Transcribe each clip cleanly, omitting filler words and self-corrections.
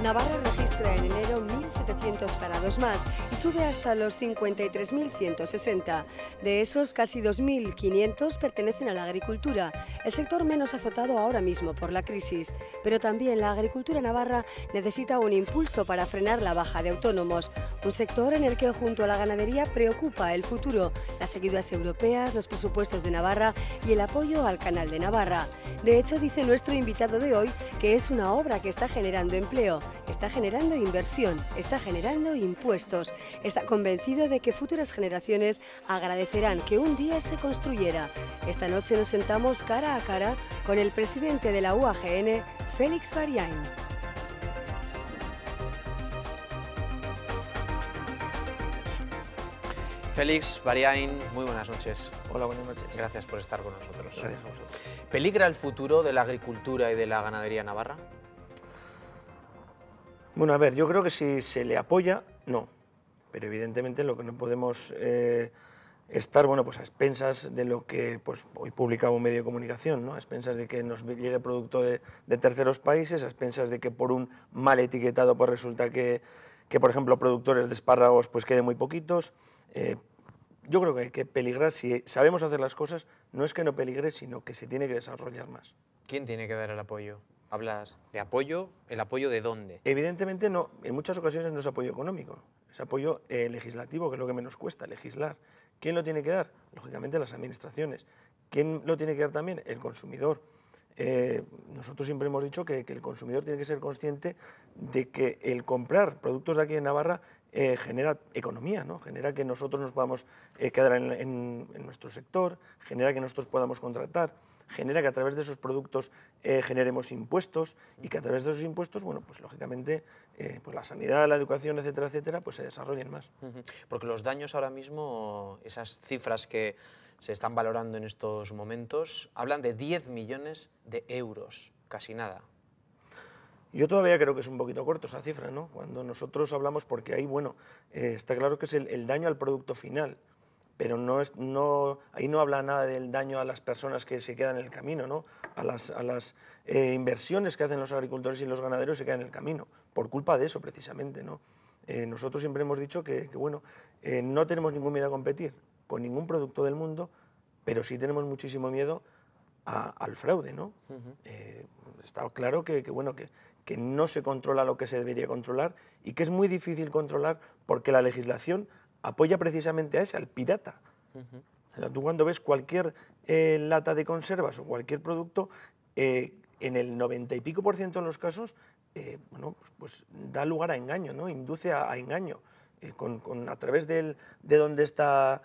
Navarra registra en enero 1.700 parados más y sube hasta los 53.160. De esos, casi 2.500 pertenecen a la agricultura, el sector menos azotado ahora mismo por la crisis. Pero también la agricultura navarra necesita un impulso para frenar la baja de autónomos, un sector en el que junto a la ganadería preocupa el futuro, las ayudas europeas, los presupuestos de Navarra y el apoyo al Canal de Navarra. De hecho, dice nuestro invitado de hoy que es una obra que está generando empleo, está generando inversión, está generando impuestos. Está convencido de que futuras generaciones agradecerán que un día se construyera. Esta noche nos sentamos cara a cara con el presidente de la UAGN, Félix Bariain. Félix Bariain, muy buenas noches. Hola, buenas noches. Gracias por estar con nosotros. Gracias a vosotros. ¿Peligra el futuro de la agricultura y de la ganadería navarra? Bueno, a ver, yo creo que si se le apoya, no. Pero evidentemente lo que no podemos estar, bueno, pues a expensas de lo que pues, hoy publicaba un medio de comunicación, ¿no? A expensas de que nos llegue producto de terceros países, a expensas de que por un mal etiquetado pues resulta que por ejemplo, productores de espárragos pues queden muy poquitos. Yo creo que hay que peligrar, si sabemos hacer las cosas, no es que no peligre, sino que se tiene que desarrollar más. ¿Quién tiene que dar el apoyo? ¿Hablas de apoyo? ¿El apoyo de dónde? Evidentemente no, en muchas ocasiones no es apoyo económico, es apoyo legislativo, que es lo que menos cuesta, legislar. ¿Quién lo tiene que dar? Lógicamente las administraciones. ¿Quién lo tiene que dar también? El consumidor. Nosotros siempre hemos dicho que el consumidor tiene que ser consciente de que el comprar productos de aquí en Navarra genera economía, ¿no? Genera que nosotros nos podamos quedar en nuestro sector, genera que nosotros podamos contratar, genera que a través de esos productos generemos impuestos y que a través de esos impuestos, bueno, pues lógicamente pues la sanidad, la educación, etcétera, etcétera, pues se desarrollen más. Porque los daños ahora mismo, esas cifras que se están valorando en estos momentos, hablan de 10 millones de euros, casi nada. Yo todavía creo que es un poquito corto esa cifra, ¿no? Cuando nosotros hablamos, porque ahí, bueno, está claro que es el daño al producto final, pero ahí no habla nada del daño a las personas que se quedan en el camino, ¿no? A las inversiones que hacen los agricultores y los ganaderos se quedan en el camino, por culpa de eso precisamente, ¿no? Nosotros siempre hemos dicho que bueno, no tenemos ningún miedo a competir con ningún producto del mundo, pero sí tenemos muchísimo miedo al fraude, ¿no? Está claro bueno, que no se controla lo que se debería controlar y que es muy difícil controlar porque la legislación apoya precisamente a ese, al pirata. O sea, tú cuando ves cualquier lata de conservas o cualquier producto, en el 90 y pico % de los casos, bueno, pues da lugar a engaño, ¿no? Induce a engaño, a través de dónde está,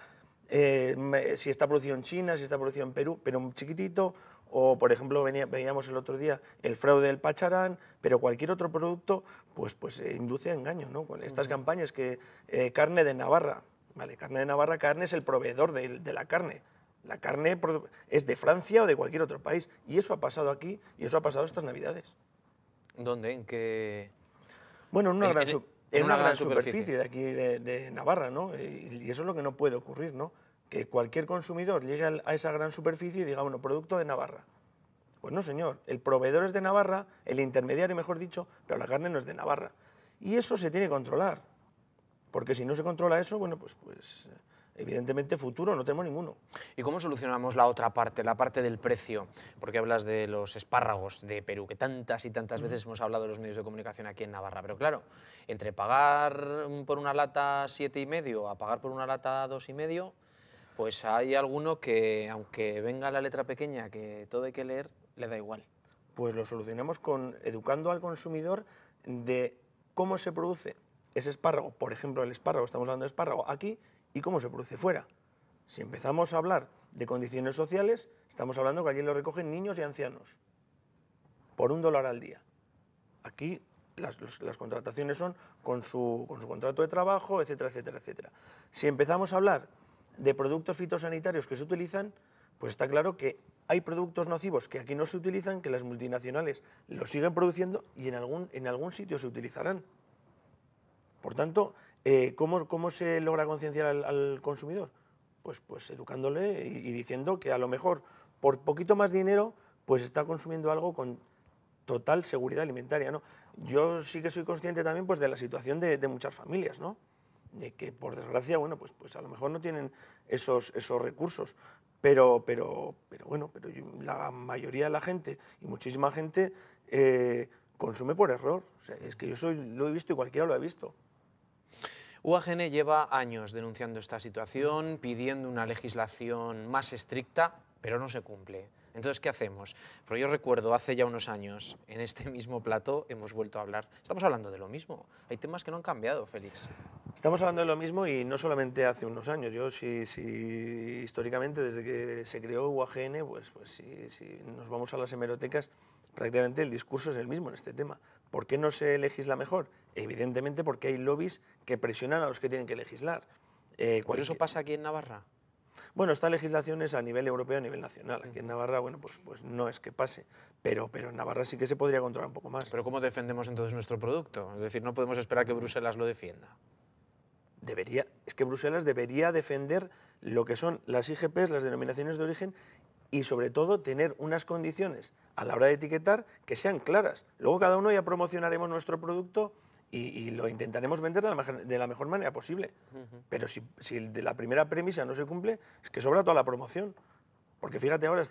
si está producido en China, si está producido en Perú, pero un chiquitito. O, por ejemplo, veíamos el otro día el fraude del pacharán, pero cualquier otro producto pues induce a engaño, ¿no? Con estas campañas que carne de Navarra, ¿vale? Carne de Navarra, carne es el proveedor de la carne. La carne es de Francia o de cualquier otro país. Y eso ha pasado aquí y eso ha pasado estas Navidades. ¿Dónde? ¿En qué? Bueno, en una gran superficie de aquí de Navarra, ¿no? Y eso es lo que no puede ocurrir, ¿no? Que cualquier consumidor llegue a esa gran superficie y diga, bueno, producto de Navarra. Pues no, señor, el proveedor es de Navarra, el intermediario, mejor dicho, pero la carne no es de Navarra. Y eso se tiene que controlar, porque si no se controla eso, bueno, pues evidentemente futuro no tenemos ninguno. ¿Y cómo solucionamos la otra parte, la parte del precio? Porque hablas de los espárragos de Perú, que tantas y tantas veces hemos hablado en los medios de comunicación aquí en Navarra. Pero claro, entre pagar por una lata 7,5 a pagar por una lata 2,5, pues hay alguno que, aunque venga la letra pequeña, que todo hay que leer, le da igual. Pues lo solucionamos educando al consumidor de cómo se produce ese espárrago, por ejemplo el espárrago, estamos hablando de espárrago aquí, y cómo se produce fuera. Si empezamos a hablar de condiciones sociales, estamos hablando que allí lo recogen niños y ancianos, por $1 al día. Aquí las contrataciones son con su contrato de trabajo, etcétera, etcétera, etcétera. Si empezamos a hablar de productos fitosanitarios que se utilizan, pues está claro que hay productos nocivos que aquí no se utilizan, que las multinacionales los siguen produciendo y en algún sitio se utilizarán. Por tanto, ¿cómo se logra concienciar al consumidor? Pues educándole y diciendo que a lo mejor por poquito más dinero pues está consumiendo algo con total seguridad alimentaria, ¿no? yo sí que soy consciente también pues, de la situación de muchas familias, ¿no? De que, por desgracia, bueno, pues a lo mejor no tienen esos recursos, pero bueno, la mayoría de la gente y muchísima gente consume por error. O sea, es que lo he visto y cualquiera lo ha visto. UAGN lleva años denunciando esta situación, pidiendo una legislación más estricta, pero no se cumple. Entonces, ¿qué hacemos? Porque yo recuerdo hace ya unos años, en este mismo plató, hemos vuelto a hablar. Estamos hablando de lo mismo. Hay temas que no han cambiado, Félix. Estamos hablando de lo mismo y no solamente hace unos años. Yo, si históricamente, desde que se creó UAGN, pues si nos vamos a las hemerotecas, prácticamente el discurso es el mismo en este tema. ¿Por qué no se legisla mejor? Evidentemente porque hay lobbies que presionan a los que tienen que legislar. ¿Pero eso pasa aquí en Navarra? Bueno, esta legislación es a nivel europeo, a nivel nacional. Aquí en Navarra, bueno, pues no es que pase, pero en Navarra sí que se podría controlar un poco más. ¿Pero cómo defendemos entonces nuestro producto? Es decir, no podemos esperar que Bruselas lo defienda. Es que Bruselas debería defender lo que son las IGPs, las denominaciones de origen, y sobre todo tener unas condiciones a la hora de etiquetar que sean claras. Luego cada uno ya promocionaremos nuestro producto y lo intentaremos vender de la mejor manera posible. Pero si de la primera premisa no se cumple, es que sobra toda la promoción. Porque fíjate ahora,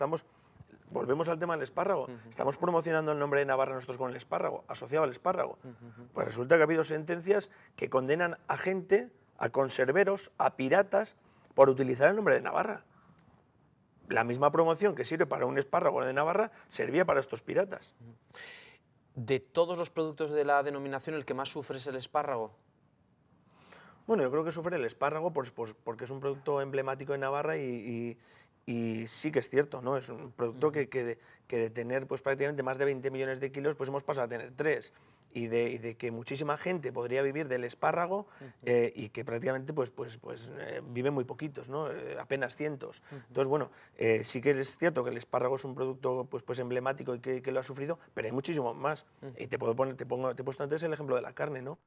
volvemos al tema del espárrago, estamos promocionando el nombre de Navarra nosotros con el espárrago, asociado al espárrago. Pues resulta que ha habido sentencias que condenan a gente, a conserveros, a piratas, por utilizar el nombre de Navarra. La misma promoción que sirve para un espárrago de Navarra servía para estos piratas. ¿De todos los productos de la denominación el que más sufre es el espárrago? Bueno, yo creo que sufre el espárrago porque es un producto emblemático de Navarra y sí que es cierto, ¿no? Es un producto que de tener pues, prácticamente más de 20 millones de kilos, pues hemos pasado a tener 3. Y de que muchísima gente podría vivir del espárrago y que prácticamente viven muy poquitos, ¿no? Apenas cientos. Entonces, bueno, sí que es cierto que el espárrago es un producto pues emblemático y que lo ha sufrido, pero hay muchísimo más. Y te he puesto antes el ejemplo de la carne, ¿no?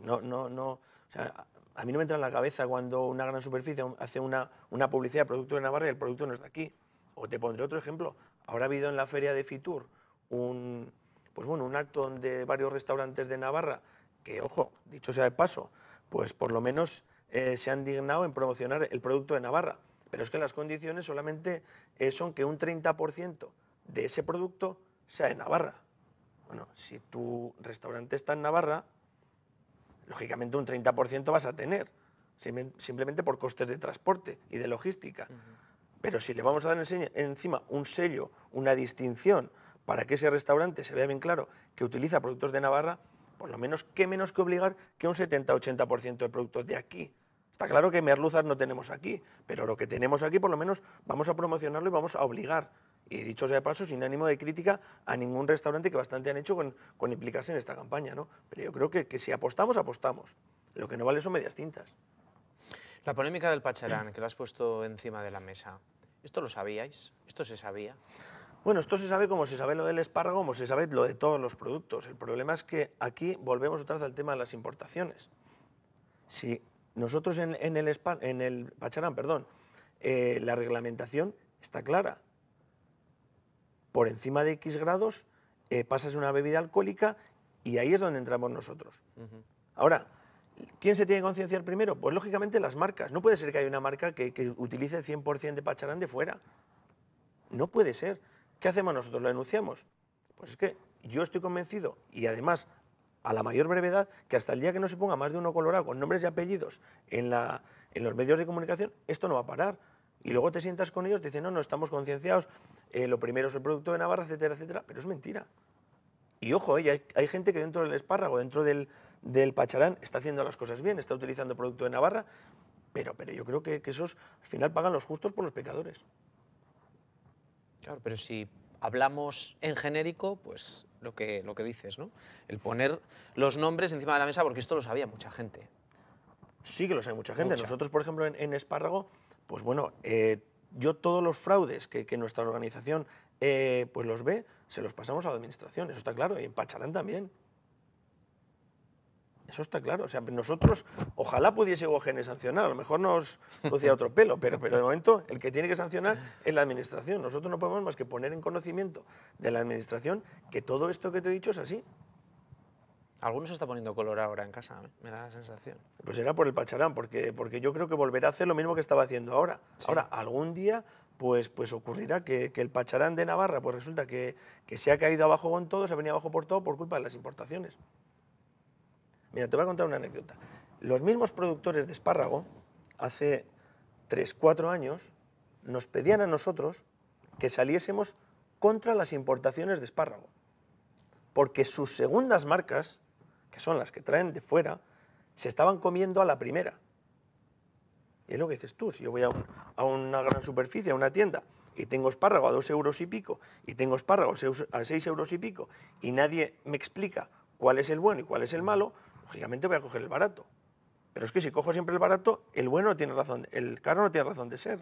O sea, a mí no me entra en la cabeza cuando una gran superficie hace una publicidad de producto de Navarra y el producto no es de aquí. O te pondré otro ejemplo. Ahora ha habido en la feria de Fitur un acto donde varios restaurantes de Navarra, que, ojo, dicho sea de paso, pues por lo menos se han dignado en promocionar el producto de Navarra. Pero es que las condiciones solamente son que un 30% de ese producto sea de Navarra. Bueno, si tu restaurante está en Navarra, lógicamente un 30% vas a tener, simplemente por costes de transporte y de logística. Pero si le vamos a dar encima un sello, una distinción, para que ese restaurante se vea bien claro que utiliza productos de Navarra, por lo menos, ¿qué menos que obligar que un 70-80% de productos de aquí? Está claro que merluzas no tenemos aquí, pero lo que tenemos aquí, por lo menos, vamos a promocionarlo y vamos a obligar. Y dicho sea de paso, sin ánimo de crítica a ningún restaurante, que bastante han hecho con implicarse en esta campaña, ¿no? Pero yo creo que si apostamos, apostamos. Lo que no vale son medias tintas. La polémica del pacharán, que lo has puesto encima de la mesa, ¿esto lo sabíais? ¿Esto se sabía? Bueno, esto se sabe como se sabe lo del espárrago, como se sabe lo de todos los productos. El problema es que aquí volvemos otra vez al tema de las importaciones. Si nosotros en el pacharán, la reglamentación está clara. Por encima de X grados pasas una bebida alcohólica y ahí es donde entramos nosotros. Ahora, ¿quién se tiene que concienciar primero? Pues lógicamente las marcas. No puede ser que haya una marca que utilice el 100% de pacharán de fuera. No puede ser. ¿Qué hacemos nosotros? ¿Lo denunciamos? Pues es que yo estoy convencido, y además a la mayor brevedad, que hasta el día que no se ponga más de uno colorado con nombres y apellidos en los medios de comunicación, esto no va a parar. Y luego te sientas con ellos y dicen, no, estamos concienciados, lo primero es el producto de Navarra, etcétera, etcétera, pero es mentira. Y ojo, hay gente que dentro del espárrago, dentro del pacharán, está haciendo las cosas bien, está utilizando producto de Navarra, pero yo creo que esos al final pagan los justos por los pecadores. Claro, pero si hablamos en genérico, pues lo que dices, ¿no? El poner los nombres encima de la mesa, porque esto lo sabía mucha gente. Sí que lo sabe mucha gente. Nosotros, por ejemplo, en espárrago, pues bueno, yo todos los fraudes que nuestra organización pues los ve, se los pasamos a la administración, eso está claro, y en pacharán también. Eso está claro. O sea, nosotros, ojalá pudiese UAGN sancionar, a lo mejor nos lucía otro pelo, pero de momento el que tiene que sancionar es la administración. Nosotros no podemos más que poner en conocimiento de la administración que todo esto que te he dicho es así. Algunos se está poniendo color ahora en casa, ¿eh? Me da la sensación. Pues era por el pacharán, porque yo creo que volverá a hacer lo mismo que estaba haciendo ahora. Sí. Ahora, algún día, pues ocurrirá que el pacharán de Navarra, pues resulta que se ha caído abajo con todo, se ha venido abajo por todo por culpa de las importaciones. Mira, te voy a contar una anécdota. Los mismos productores de espárrago, hace 3, 4 años, nos pedían a nosotros que saliésemos contra las importaciones de espárrago, porque sus segundas marcas, que son las que traen de fuera, se estaban comiendo a la primera. Y es lo que dices tú, si yo voy a una gran superficie, a una tienda, y tengo espárrago a 2 euros y pico, y tengo espárrago a 6 euros y pico, y nadie me explica cuál es el bueno y cuál es el malo, lógicamente voy a coger el barato. Pero es que si cojo siempre el barato, el bueno no tiene razón, el caro no tiene razón de ser.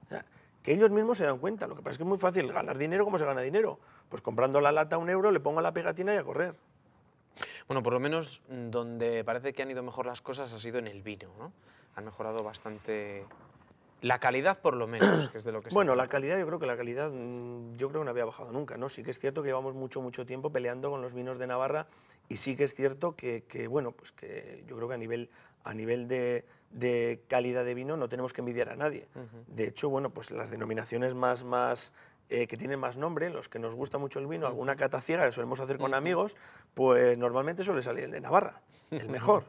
O sea, que ellos mismos se dan cuenta. Lo que pasa es que es muy fácil ganar dinero. ¿Cómo se gana dinero? Pues comprando la lata a 1 euro, le pongo la pegatina y a correr. Bueno, por lo menos donde parece que han ido mejor las cosas ha sido en el vino, ¿no? Han mejorado bastante la calidad, por lo menos, que es de lo que se Bueno, trata. la calidad, yo creo que no había bajado nunca, ¿no? Sí que es cierto que llevamos mucho tiempo peleando con los vinos de Navarra, y sí que es cierto que bueno, pues que yo creo que a nivel de calidad de vino no tenemos que envidiar a nadie. De hecho, bueno, pues las denominaciones que tienen más nombre, los que nos gusta mucho el vino, alguna cata ciega que solemos hacer con amigos, pues normalmente suele salir el de Navarra, el mejor.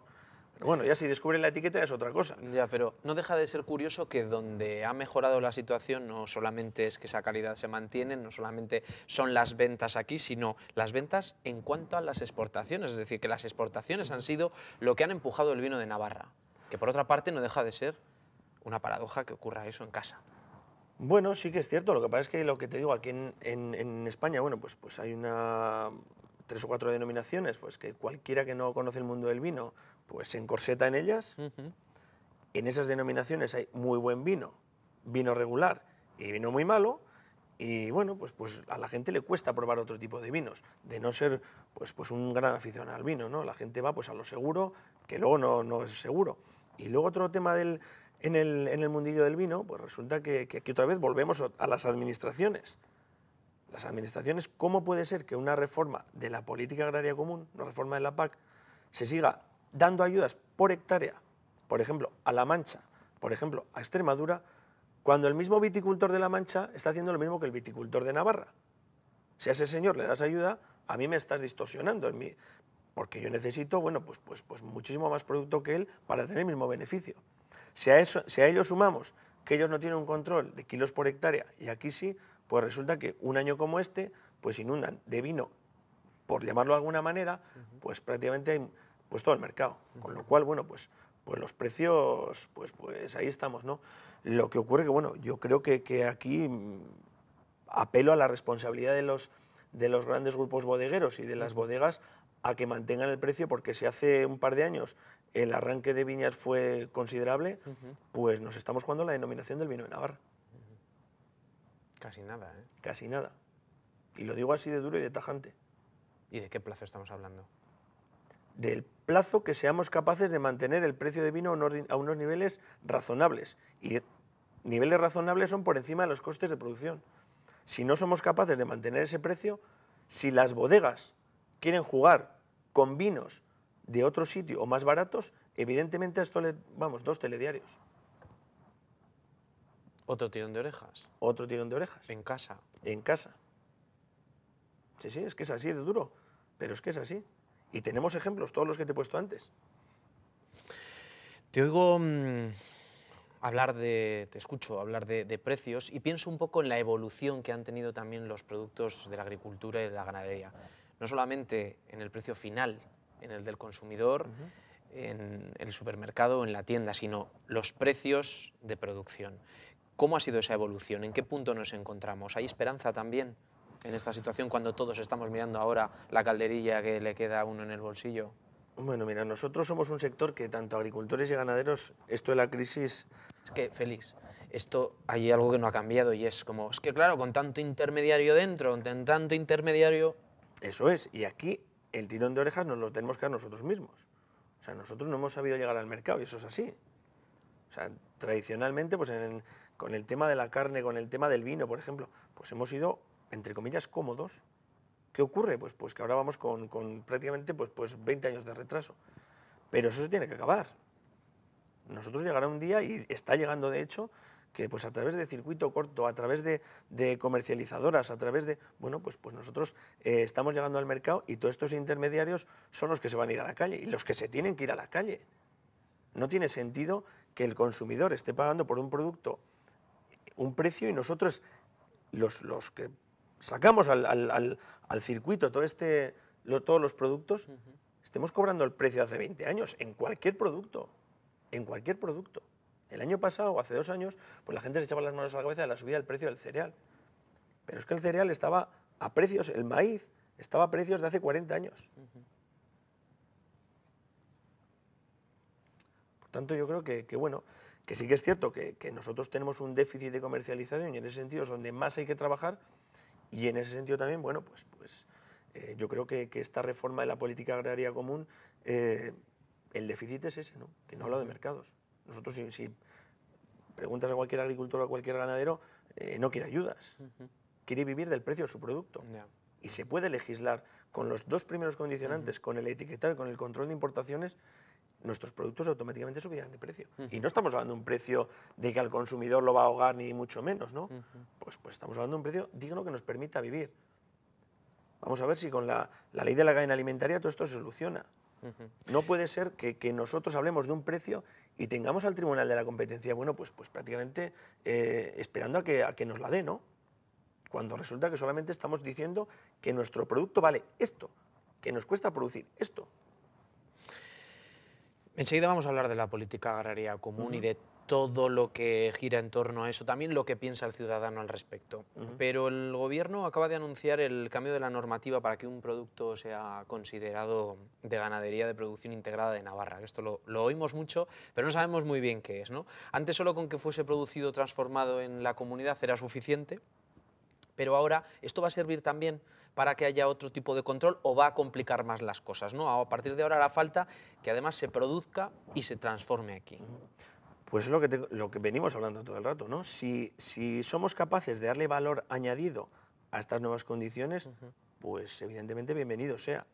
Pero bueno, ya si descubren la etiqueta es otra cosa. Ya, pero no deja de ser curioso que donde ha mejorado la situación no solamente es que esa calidad se mantiene, no solamente son las ventas aquí, sino las ventas en cuanto a las exportaciones. Es decir, que las exportaciones han sido lo que han empujado el vino de Navarra. Que por otra parte no deja de ser una paradoja que ocurra eso en casa. Bueno, sí que es cierto. Lo que pasa es que lo que te digo, aquí en España, bueno, pues hay 3 o 4 denominaciones, pues que cualquiera que no conoce el mundo del vino, pues se encorseta en ellas. En esas denominaciones hay muy buen vino, vino regular y vino muy malo. Y bueno, pues a la gente le cuesta probar otro tipo de vinos, de no ser pues un gran aficionado al vino, ¿no? La gente va pues a lo seguro, que luego no es seguro. Y luego otro tema en el mundillo del vino, pues resulta que aquí otra vez volvemos a las administraciones. Las administraciones, ¿cómo puede ser que una reforma de la política agraria común, una reforma de la PAC, se siga dando ayudas por hectárea, por ejemplo, a La Mancha, por ejemplo, a Extremadura, cuando el mismo viticultor de La Mancha está haciendo lo mismo que el viticultor de Navarra? Si a ese señor le das ayuda, a mí me estás distorsionando, porque yo necesito, bueno, pues muchísimo más producto que él para tener el mismo beneficio. Si a ello sumamos que ellos no tienen un control de kilos por hectárea y aquí sí, pues resulta que un año como este, pues inundan de vino, por llamarlo de alguna manera, pues prácticamente hay pues todo el mercado. Con lo cual, bueno, pues los precios, pues ahí estamos, ¿no? Lo que ocurre que, bueno, yo creo que aquí apelo a la responsabilidad de los grandes grupos bodegueros y de las bodegas a que mantengan el precio, porque si hace un par de años el arranque de viñas fue considerable, pues nos estamos jugando la denominación del vino de Navarra. Casi nada, ¿eh? Casi nada. Y lo digo así de duro y de tajante. ¿Y de qué plazo estamos hablando? Del plazo que seamos capaces de mantener el precio de vino a unos niveles razonables. Y niveles razonables son por encima de los costes de producción. Si no somos capaces de mantener ese precio, si las bodegas quieren jugar con vinos de otro sitio o más baratos, evidentemente a esto vamos, 2 telediarios. ¿Otro tirón de orejas? Otro tirón de orejas. En casa. En casa. Sí, es que es así de duro, pero es que es así. Y tenemos ejemplos, todos los que te he puesto antes. Te oigo te escucho hablar de precios y pienso un poco en la evolución que han tenido también los productos de la agricultura y de la ganadería. No solamente en el precio final, en el del consumidor, en el supermercado o en la tienda, sino los precios de producción. ¿Cómo ha sido esa evolución? ¿En qué punto nos encontramos? ¿Hay esperanza también en esta situación cuando todos estamos mirando ahora la calderilla que le queda a uno en el bolsillo? Bueno, mira, nosotros somos un sector que tanto agricultores y ganaderos, esto de la crisis... Es que, Félix, esto hay algo que no ha cambiado y es como, es que claro, con tanto intermediario dentro, con tanto intermediario... Eso es, y aquí el tirón de orejas nos lo tenemos que dar nosotros mismos. O sea, nosotros no hemos sabido llegar al mercado y eso es así. O sea, tradicionalmente, pues con el tema de la carne, con el tema del vino, por ejemplo, pues hemos sido, entre comillas, cómodos. ¿Qué ocurre? Pues que ahora vamos con prácticamente pues 20 años de retraso. Pero eso se tiene que acabar. Nosotros llegará un día, y está llegando de hecho, que pues a través de circuito corto, a través de comercializadoras, a través de... Bueno, pues nosotros estamos llegando al mercado y todos estos intermediarios son los que se van a ir a la calle y los que se tienen que ir a la calle. No tiene sentido que el consumidor esté pagando por un producto un precio y nosotros, los que sacamos al circuito todos los productos, estemos cobrando el precio de hace 20 años en cualquier producto. En cualquier producto. El año pasado, o hace 2 años, pues la gente se echaba las manos a la cabeza de la subida del precio del cereal. Pero es que el cereal estaba a precios, el maíz estaba a precios de hace 40 años. Por tanto, yo creo que bueno, que sí que es cierto que nosotros tenemos un déficit de comercialización y en ese sentido es donde más hay que trabajar, y en ese sentido también, bueno, pues yo creo que esta reforma de la política agraria común, el déficit es ese, ¿no? Que no habla de mercados. Nosotros, si preguntas a cualquier agricultor o a cualquier ganadero, no quiere ayudas, quiere vivir del precio de su producto. Y se puede legislar con los 2 primeros condicionantes, con el etiquetado y con el control de importaciones, nuestros productos automáticamente subirán de precio. Y no estamos hablando de un precio de que al consumidor lo va a ahogar, ni mucho menos, ¿no? Pues estamos hablando de un precio digno que nos permita vivir. Vamos a ver si con la ley de la cadena alimentaria todo esto se soluciona. No puede ser que nosotros hablemos de un precio y tengamos al Tribunal de la Competencia, bueno, pues prácticamente esperando a que nos la dé, ¿no? Cuando resulta que solamente estamos diciendo que nuestro producto vale esto, que nos cuesta producir esto. Enseguida vamos a hablar de la política agraria común y de todo lo que gira en torno a eso, también lo que piensa el ciudadano al respecto. Pero el Gobierno acaba de anunciar el cambio de la normativa para que un producto sea considerado de ganadería de producción integrada de Navarra. Esto lo oímos mucho, pero no sabemos muy bien qué es, ¿no? Antes solo con que fuese producido o transformado en la comunidad era suficiente, pero ahora esto va a servir también para que haya otro tipo de control, o va a complicar más las cosas, ¿no? A partir de ahora hará falta que además se produzca y se transforme aquí. Pues es lo que venimos hablando todo el rato, ¿no? Si somos capaces de darle valor añadido a estas nuevas condiciones, pues evidentemente bienvenido sea.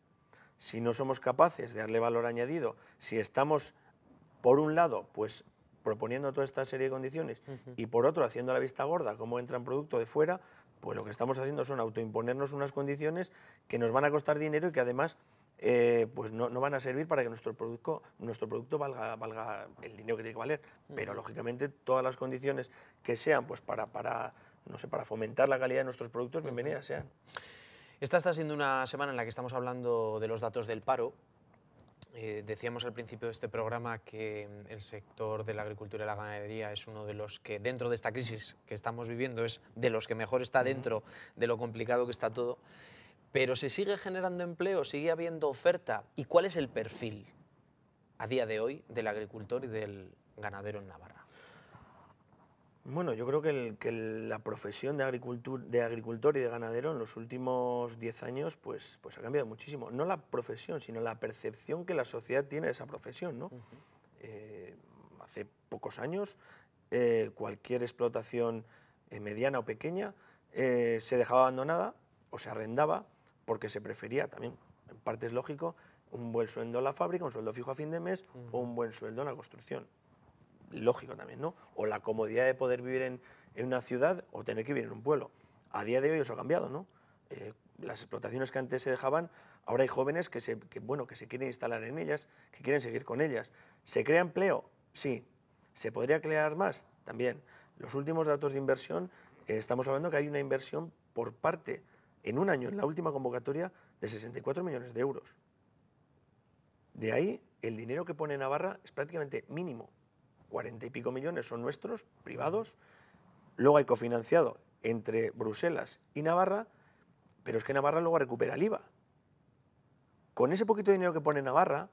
Si no somos capaces de darle valor añadido, si estamos, por un lado, pues proponiendo toda esta serie de condiciones y por otro haciendo la vista gorda cómo entran producto de fuera, pues lo que estamos haciendo son autoimponernos unas condiciones que nos van a costar dinero y que además pues no van a servir para que nuestro producto valga el dinero que tiene que valer. Pero lógicamente todas las condiciones que sean pues para fomentar la calidad de nuestros productos, bienvenidas sean. Esta está siendo una semana en la que estamos hablando de los datos del paro. Decíamos al principio de este programa que el sector de la agricultura y la ganadería es uno de los que, dentro de esta crisis que estamos viviendo, es de los que mejor está dentro de lo complicado que está todo. Pero ¿se sigue generando empleo? ¿Sigue habiendo oferta? ¿Y cuál es el perfil a día de hoy del agricultor y del ganadero en Navarra? Bueno, yo creo que la profesión de agricultor y de ganadero en los últimos 10 años pues ha cambiado muchísimo. No la profesión, sino la percepción que la sociedad tiene de esa profesión, ¿no? Hace pocos años cualquier explotación mediana o pequeña se dejaba abandonada o se arrendaba porque se prefería también, en parte es lógico, un buen sueldo en la fábrica, un sueldo fijo a fin de mes o un buen sueldo en la construcción. Lógico también, ¿no? O la comodidad de poder vivir en una ciudad o tener que vivir en un pueblo. A día de hoy eso ha cambiado, ¿no? Las explotaciones que antes se dejaban, ahora hay jóvenes que se quieren instalar en ellas, que quieren seguir con ellas. ¿Se crea empleo? Sí. ¿Se podría crear más? También. Los últimos datos de inversión, estamos hablando que hay una inversión por parte, en un año, en la última convocatoria, de 64 millones de euros. De ahí, el dinero que pone Navarra es prácticamente mínimo. 40 y pico millones son nuestros, privados, luego hay cofinanciado entre Bruselas y Navarra, pero es que Navarra luego recupera el IVA. Con ese poquito de dinero que pone Navarra,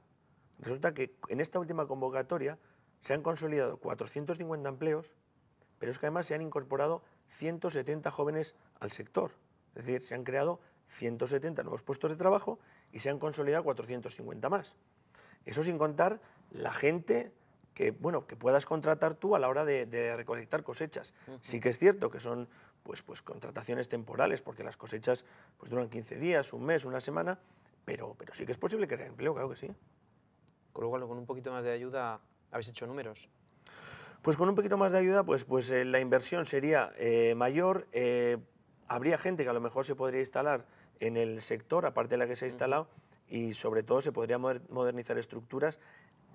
resulta que en esta última convocatoria se han consolidado 450 empleos, pero es que además se han incorporado 170 jóvenes al sector, es decir, se han creado 170 nuevos puestos de trabajo y se han consolidado 450 más. Eso sin contar la gente que puedas contratar tú a la hora de recolectar cosechas. Sí que es cierto que son pues contrataciones temporales, porque las cosechas pues duran 15 días, un mes, una semana, pero sí que es posible crear empleo, claro que sí. Con lo cual, con un poquito más de ayuda, ¿habéis hecho números? Pues con un poquito más de ayuda, pues la inversión sería mayor, habría gente que a lo mejor se podría instalar en el sector, aparte de la que se ha instalado, y sobre todo se podría modernizar estructuras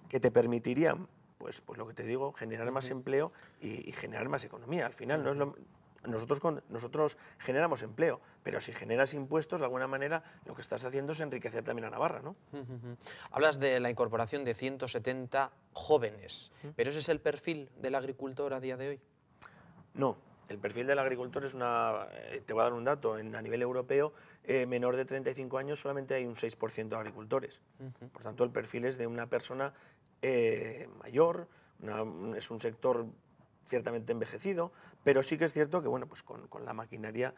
que te permitirían, pues lo que te digo, generar más empleo y generar más economía. Al final no es nosotros generamos empleo, pero si generas impuestos, de alguna manera lo que estás haciendo es enriquecer también a Navarra, ¿no? Hablas de la incorporación de 170 jóvenes, pero ¿ese es el perfil del agricultor a día de hoy? No, el perfil del agricultor es te voy a dar un dato, a nivel europeo, menor de 35 años solamente hay un 6% de agricultores. Por tanto, el perfil es de una persona mayor, es un sector ciertamente envejecido, pero sí que es cierto que bueno, pues con la maquinaria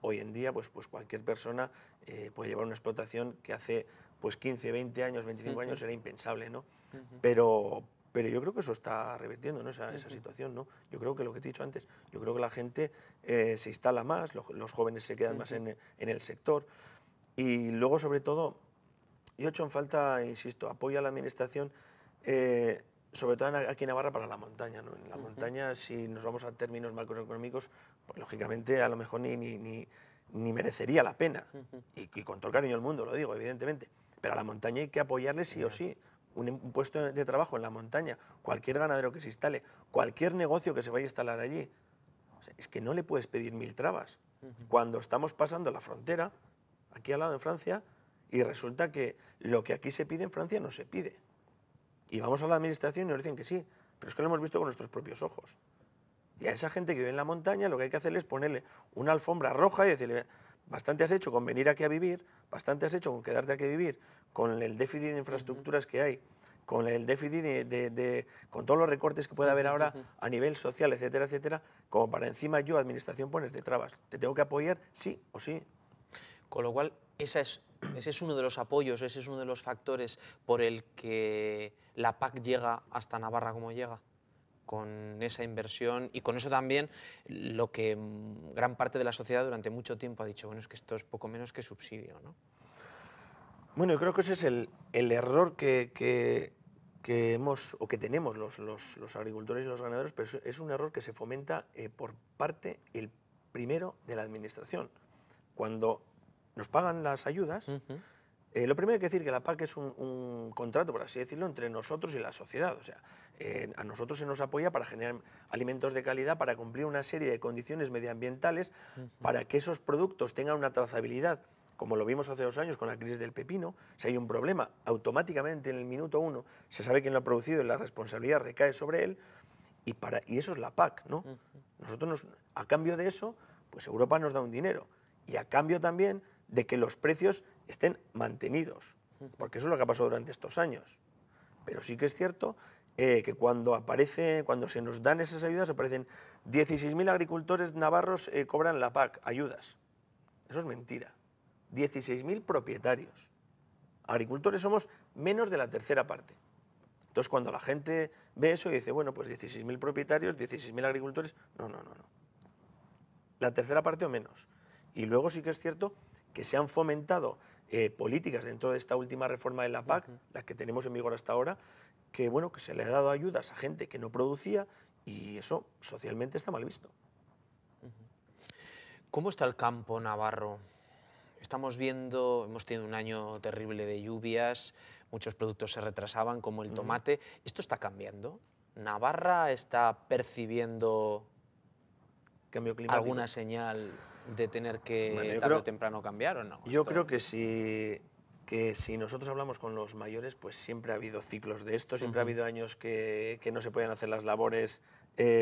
hoy en día pues cualquier persona puede llevar una explotación que hace pues 15, 20 años, 25 años era impensable, ¿no? Pero yo creo que eso está revirtiendo, ¿no? esa situación, ¿no? Yo creo que lo que te he dicho antes, yo creo que la gente se instala más, los jóvenes se quedan más en el sector y luego sobre todo yo he hecho en falta, insisto, apoyo a la administración, sobre todo aquí en Navarra para la montaña, ¿no? En la montaña, si nos vamos a términos macroeconómicos, pues lógicamente a lo mejor ni merecería la pena, y con todo el cariño del mundo lo digo, evidentemente, pero a la montaña hay que apoyarle sí o sí. Un puesto de trabajo en la montaña, cualquier ganadero que se instale, cualquier negocio que se vaya a instalar allí, o sea, es que no le puedes pedir mil trabas. Cuando estamos pasando la frontera, aquí al lado en Francia, y resulta que lo que aquí se pide en Francia no se pide. Y vamos a la administración y nos dicen que sí, pero es que lo hemos visto con nuestros propios ojos. Y a esa gente que vive en la montaña lo que hay que hacerle es ponerle una alfombra roja y decirle, bastante has hecho con venir aquí a vivir, bastante has hecho con quedarte aquí a vivir, con el déficit de infraestructuras que hay, con el déficit con todos los recortes que puede haber ahora a nivel social, etcétera, etcétera, como para encima yo, administración, ponerte trabas. Te tengo que apoyar sí o sí. Con lo cual, ese es uno de los apoyos, ese es uno de los factores por el que la PAC llega hasta Navarra como llega, con esa inversión y con eso también lo que gran parte de la sociedad durante mucho tiempo ha dicho, bueno, es que esto es poco menos que subsidio, ¿no? Bueno, yo creo que ese es el error que hemos o que tenemos los agricultores y los ganaderos, pero es un error que se fomenta por parte, el primero, de la administración. Cuando nos pagan las ayudas, lo primero hay que decir que la PAC es un contrato, por así decirlo, entre nosotros y la sociedad. O sea, a nosotros se nos apoya para generar alimentos de calidad, para cumplir una serie de condiciones medioambientales, para que esos productos tengan una trazabilidad, como lo vimos hace 2 años con la crisis del pepino. Si hay un problema, automáticamente en el minuto 1 se sabe quién lo ha producido y la responsabilidad recae sobre él, y eso es la PAC, ¿no? Nosotros, a cambio de eso, pues Europa nos da un dinero, y a cambio también de que los precios estén mantenidos, porque eso es lo que ha pasado durante estos años. Pero sí que es cierto que cuando se nos dan esas ayudas, aparecen 16.000 agricultores navarros cobran la PAC, ayudas. Eso es mentira. 16.000 propietarios. Agricultores somos menos de la tercera parte. Entonces, cuando la gente ve eso y dice, bueno, pues 16.000 propietarios, 16.000 agricultores, no. La tercera parte o menos. Y luego sí que es cierto que se han fomentado políticas dentro de esta última reforma de la PAC, las que tenemos en vigor hasta ahora, que bueno, que se le ha dado ayudas a gente que no producía, y eso socialmente está mal visto. ¿Cómo está el campo navarro? Estamos viendo, hemos tenido un año terrible de lluvias, muchos productos se retrasaban, como el tomate. ¿Esto está cambiando? ¿Navarra está percibiendo Cambio climático, alguna señal de tener que bueno, tarde o temprano cambiar o no? Yo creo que si nosotros hablamos con los mayores, pues siempre ha habido ciclos de esto, siempre ha habido años que no se podían hacer las labores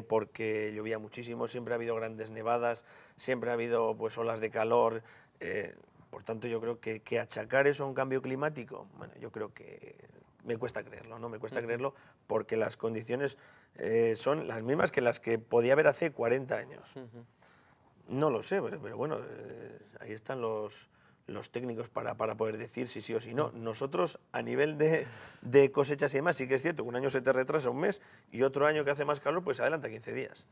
porque llovía muchísimo, siempre ha habido grandes nevadas, siempre ha habido pues olas de calor. Por tanto, yo creo que achacar eso a un cambio climático, bueno, yo creo que me cuesta creerlo, ¿no? Me cuesta creerlo porque las condiciones son las mismas que las que podía haber hace 40 años. No lo sé, pero bueno, ahí están los los técnicos para poder decir si sí o si no. Nosotros, a nivel de cosechas y demás, sí que es cierto que un año se te retrasa un mes y otro año que hace más calor, pues adelanta 15 días.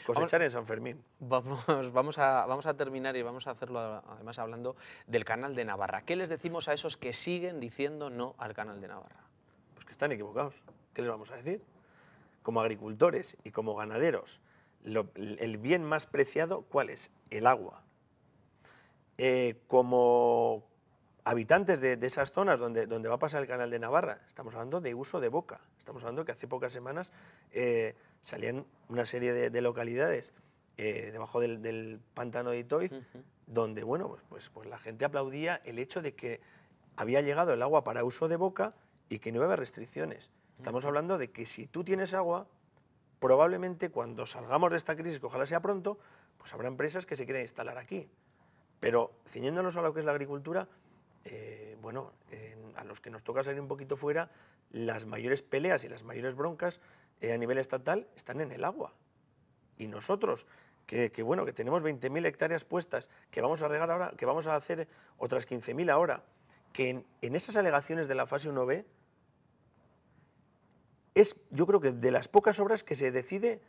Cosechar en San Fermín. Vamos a terminar y vamos a hacerlo además hablando del Canal de Navarra. ¿Qué les decimos a esos que siguen diciendo no al Canal de Navarra? Pues que están equivocados. ¿Qué les vamos a decir? Como agricultores y como ganaderos, el bien más preciado, ¿cuál es? El agua. Como habitantes de esas zonas donde va a pasar el Canal de Navarra, estamos hablando de uso de boca. Estamos hablando que hace pocas semanas salían una serie de localidades debajo del pantano de Itoiz, donde bueno, pues la gente aplaudía el hecho de que había llegado el agua para uso de boca y que no iba a haber restricciones. Estamos hablando de que si tú tienes agua, probablemente cuando salgamos de esta crisis, que ojalá sea pronto, pues habrá empresas que se quieran instalar aquí. Pero ciñéndonos a lo que es la agricultura, a los que nos toca salir un poquito fuera, las mayores peleas y las mayores broncas a nivel estatal están en el agua. Y nosotros, que tenemos 20.000 hectáreas puestas, que vamos a regar ahora, que vamos a hacer otras 15.000 ahora, que en esas alegaciones de la fase 1B, es yo creo que de las pocas obras que se decide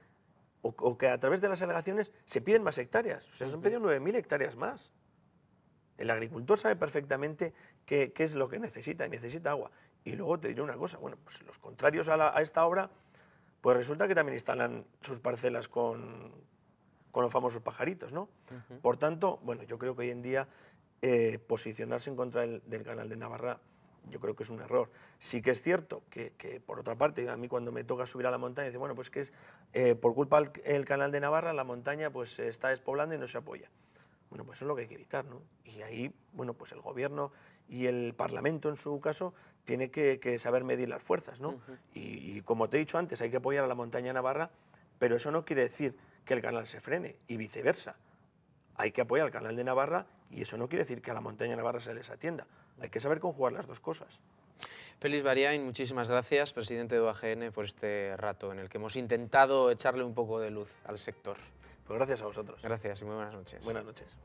o que a través de las alegaciones se piden más hectáreas. O sea, se han pedido 9.000 hectáreas más. El agricultor sabe perfectamente qué es lo que necesita, y necesita agua. Y luego te diré una cosa, bueno, pues los contrarios a esta obra, pues resulta que también instalan sus parcelas con los famosos pajaritos, ¿no? Por tanto, bueno, yo creo que hoy en día posicionarse en contra del Canal de Navarra, yo creo que es un error. Sí que es cierto que por otra parte, a mí cuando me toca subir a la montaña, dice, bueno, pues que es por culpa del Canal de Navarra, la montaña pues se está despoblando y no se apoya. Bueno, pues eso es lo que hay que evitar, ¿no? Y ahí, bueno, pues el gobierno y el Parlamento, en su caso, tiene que saber medir las fuerzas, ¿no? Y como te he dicho antes, hay que apoyar a la montaña navarra, pero eso no quiere decir que el canal se frene, y viceversa. Hay que apoyar al Canal de Navarra y eso no quiere decir que a la montaña navarra se les atienda. Hay que saber conjugar las dos cosas. Félix Bariain, muchísimas gracias, presidente de UAGN, por este rato en el que hemos intentado echarle un poco de luz al sector. Pues gracias a vosotros. Gracias y muy buenas noches. Buenas noches.